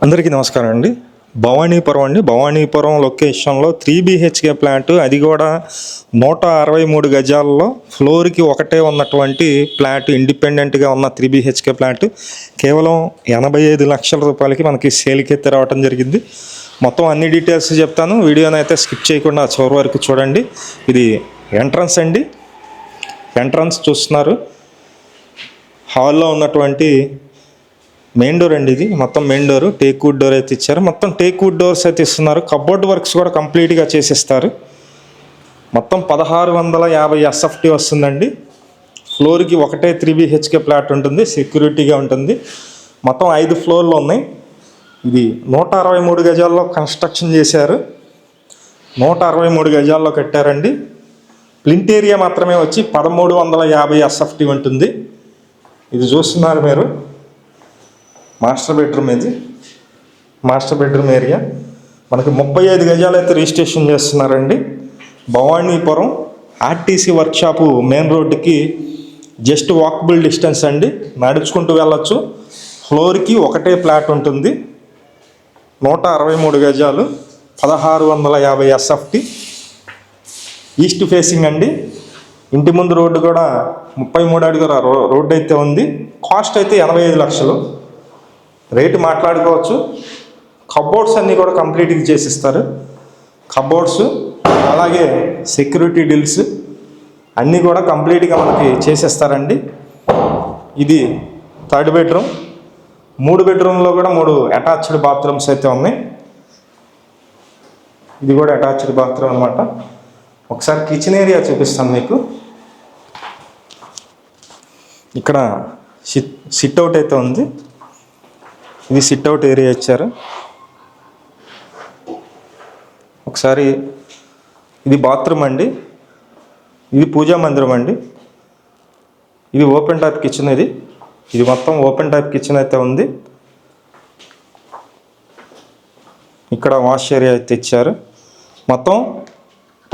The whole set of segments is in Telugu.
అందరికీ నమస్కారం అండి. భవానీపురం లొకేషన్లో 3 BHK ప్లాంట్, అది కూడా 163 గజాల్లో ఫ్లోర్కి ఒకటే ఉన్నటువంటి ప్లాంట్, ఇండిపెండెంట్గా ఉన్న 3 BHK ప్లాంట్ కేవలం 85 లక్షల రూపాయలకి మనకి సేల్కి ఎత్తి రావడం జరిగింది. మొత్తం అన్ని డీటెయిల్స్ చెప్తాను, వీడియోని అయితే స్కిప్ చేయకుండా చివరి వరకు చూడండి. ఇది ఎంట్రన్స్ అండి, ఎంట్రన్స్ చూస్తున్నారు. హాల్లో ఉన్నటువంటి మెయిన్ డోర్ అండి, ఇది మొత్తం main door, teak wood door అయితే ఇచ్చారు. మొత్తం టేక్ వుడ్ డోర్స్ అయితే ఇస్తున్నారు. కబోర్డ్ వర్క్స్ కూడా కంప్లీట్గా చేసిస్తారు. మొత్తం 1650 SFT వస్తుందండి. ఫ్లోర్కి ఒకటే 3 BHK ప్లాట్ ఉంటుంది, సెక్యూరిటీగా ఉంటుంది. మొత్తం 5 ఫ్లోర్లు ఉన్నాయి. ఇది 163 గజాల్లో కన్స్ట్రక్షన్ చేశారు. 163 గజాల్లో కట్టారండి. ప్లింట్ ఏరియా మాత్రమే వచ్చి 1350 SFT ఉంటుంది. ఇది చూస్తున్నారు మీరు, మాస్టర్ బెడ్రూమ్. ఇది మాస్టర్ బెడ్రూమ్ ఏరియా. మనకి 35 గజాలు అయితే రిజిస్ట్రేషన్ చేస్తున్నారండి. భవానీపురం RTC వర్క్షాపు మెయిన్ రోడ్డుకి జస్ట్ వాకబుల్ డిస్టెన్స్ అండి, నడుచుకుంటూ వెళ్ళొచ్చు. ఫ్లోర్కి ఒకటే ప్లాట్ ఉంటుంది, 163 గజాలు, 1650 SFT. ఈస్ట్ ఫేసింగ్ అండి. ఇంటి ముందు రోడ్డు కూడా 33 అడుగుల రోడ్డు అయితే ఉంది. కాస్ట్ అయితే 85 లక్షలు. రేటు మాట్లాడుకోవచ్చు. కబోర్డ్స్ అన్నీ కూడా కంప్లీట్గా చేసిస్తారు. కబోర్డ్స్ అలాగే సెక్యూరిటీ డీల్స్ అన్నీ కూడా కంప్లీట్గా మనకి చేసేస్తారండి. ఇది 3rd బెడ్రూమ్. 3 బెడ్రూమ్లో కూడా 3 అటాచ్డ్ బాత్రూమ్స్ అయితే ఉన్నాయి. ఇది కూడా అటాచ్డ్ బాత్రూమ్ అనమాట. ఒకసారి కిచెన్ ఏరియా చూపిస్తాను మీకు. ఇక్కడ సిట్అవుట్ అయితే ఉంది. ఇది సిట్అవుట్ ఏరియా ఇచ్చారు. ఒకసారి ఇది బాత్రూమ్ అండి, ఇది పూజా మందిరం అండి. ఇది ఓపెన్ టైప్ కిచెన్. ఇది మొత్తం ఓపెన్ టైప్ కిచెన్ అయితే ఉంది. ఇక్కడ వాష్ ఏరియా అయితే ఇచ్చారు. మొత్తం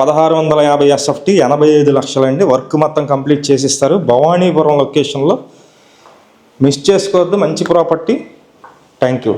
1650 SFT, 85 లక్షలండి. వర్క్ మొత్తం కంప్లీట్ చేసిస్తారు. భవానీపురం లొకేషన్లో. మిస్ చేసుకోవద్దు, మంచి ప్రాపర్టీ. Thank you.